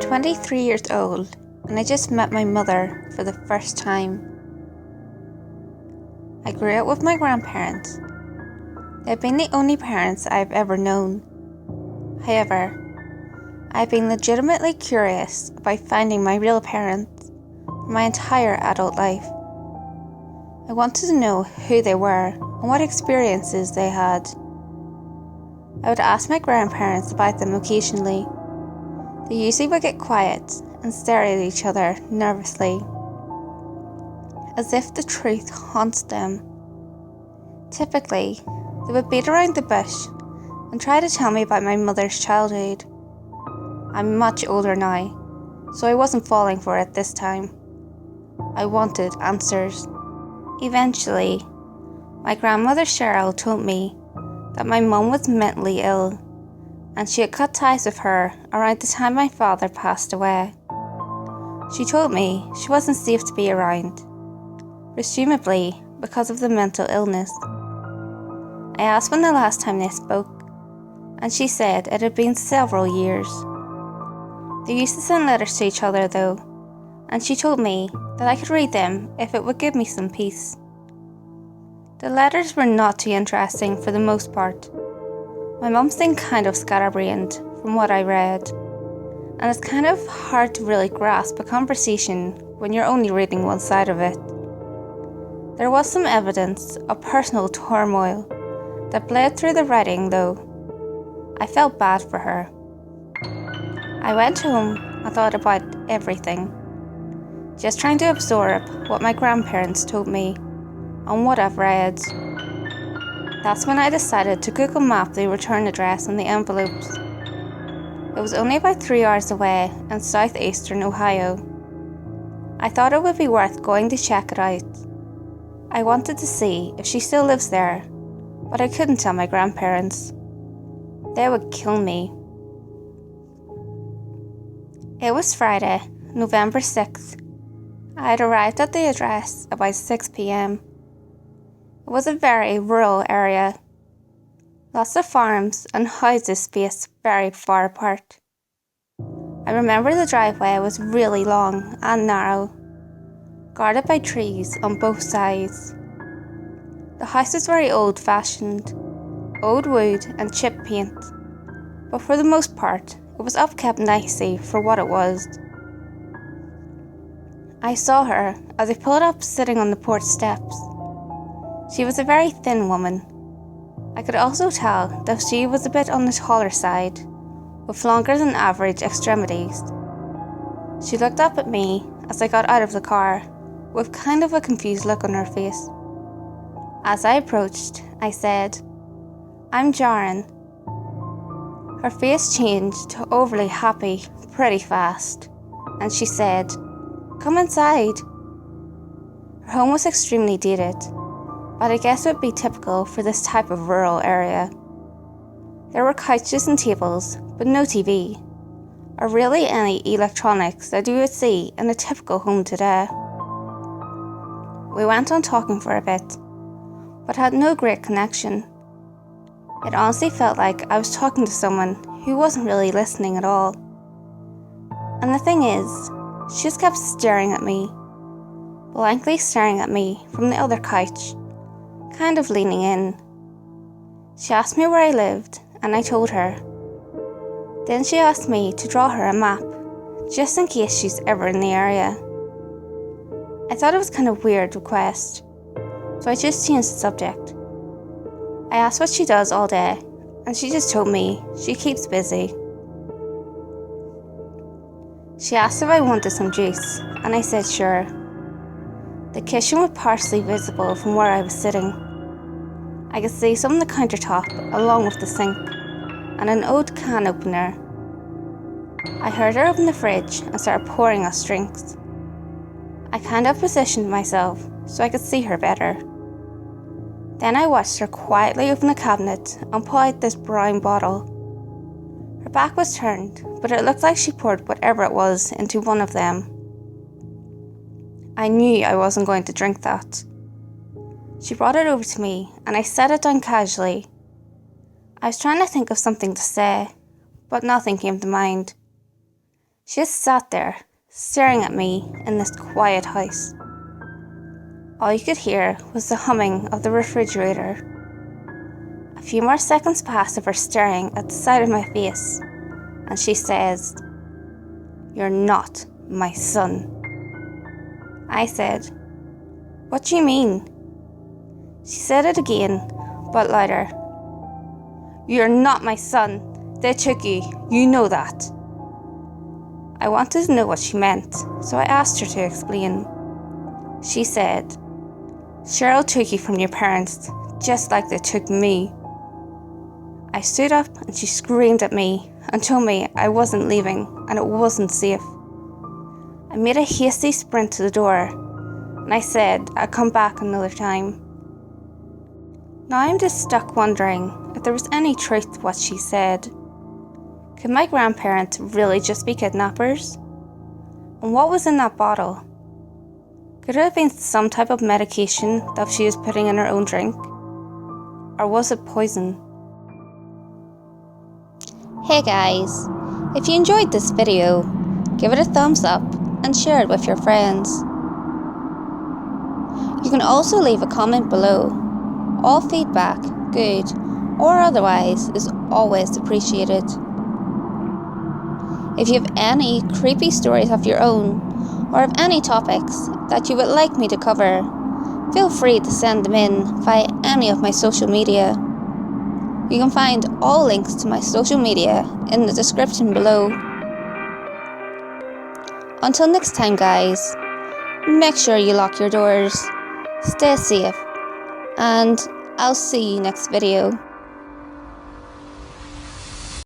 23 years old, and I just met my mother for the first time. I grew up with my grandparents. They've been the only parents I've ever known. However, I've been legitimately curious about finding my real parents for my entire adult life. I wanted to know who they were and what experiences they had. I would ask my grandparents about them occasionally. They usually would get quiet and stare at each other nervously, as if the truth haunts them. Typically, they would beat around the bush and try to tell me about my mother's childhood. I'm much older now, so I wasn't falling for it this time. I wanted answers. Eventually, my grandmother Cheryl told me that my mum was mentally ill, and she had cut ties with her around the time my father passed away. She told me she wasn't safe to be around, presumably because of the mental illness. I asked when the last time they spoke, and she said it had been several years. They used to send letters to each other though, and she told me that I could read them if it would give me some peace. The letters were not too interesting for the most part. My mum seemed kind of scatterbrained from what I read, and it's kind of hard to really grasp a conversation when you're only reading one side of it. There was some evidence of personal turmoil that bled through the writing though. I felt bad for her. I went home and thought about everything, just trying to absorb what my grandparents told me and what I've read. That's when I decided to Google map the return address on the envelopes. It was only about 3 hours away in southeastern Ohio. I thought it would be worth going to check it out. I wanted to see if she still lives there, but I couldn't tell my grandparents. They would kill me. It was Friday, November 6th. I had arrived at the address about 6 p.m. It was a very rural area. Lots of farms and houses spaced very far apart. I remember the driveway was really long and narrow, guarded by trees on both sides. The house was very old-fashioned, old wood and chip paint, but for the most part, it was upkept nicely for what it was. I saw her as I pulled up sitting on the porch steps. She was a very thin woman. I could also tell that she was a bit on the taller side, with longer than average extremities. She looked up at me as I got out of the car, with kind of a confused look on her face. As I approached, I said, "I'm Jaren." Her face changed to overly happy pretty fast, and she said, "Come inside." Her home was extremely dated, but I guess it would be typical for this type of rural area. There were couches and tables, but no TV, or really any electronics that you would see in a typical home today. We went on talking for a bit, but had no great connection. It honestly felt like I was talking to someone who wasn't really listening at all. And the thing is, she just kept staring at me, blankly staring at me from the other couch, kind of leaning in. She asked me where I lived, and I told her. Then she asked me to draw her a map, just in case she's ever in the area. I thought it was kind of weird request, so I just changed the subject. I asked what she does all day, and she just told me she keeps busy. She asked if I wanted some juice, and I said sure. The kitchen was partially visible from where I was sitting. I could see some on the countertop along with the sink, and an old can opener. I heard her open the fridge and start pouring us drinks. I kind of positioned myself so I could see her better. Then I watched her quietly open the cabinet and pull out this brown bottle. Her back was turned, but it looked like she poured whatever it was into one of them. I knew I wasn't going to drink that. She brought it over to me, and I set it down casually. I was trying to think of something to say, but nothing came to mind. She just sat there, staring at me in this quiet house. All you could hear was the humming of the refrigerator. A few more seconds passed of her staring at the side of my face, and she says, "You're not my son." I said, "What do you mean?" She said it again, but louder. "You're not my son. They took you. You know that." I wanted to know what she meant, so I asked her to explain. She said, "Cheryl took you from your parents, just like they took me." I stood up and she screamed at me and told me I wasn't leaving and it wasn't safe. I made a hasty sprint to the door and I said I'd come back another time. Now I'm just stuck wondering if there was any truth to what she said. Could my grandparents really just be kidnappers? And what was in that bottle? Could it have been some type of medication that she was putting in her own drink? Or was it poison? Hey guys, if you enjoyed this video, give it a thumbs up and share it with your friends. You can also leave a comment below. All feedback, good or otherwise, is always appreciated. If you have any creepy stories of your own, or have any topics that you would like me to cover, feel free to send them in via any of my social media. You can find all links to my social media in the description below. Until next time guys, make sure you lock your doors, stay safe, and I'll see you next video.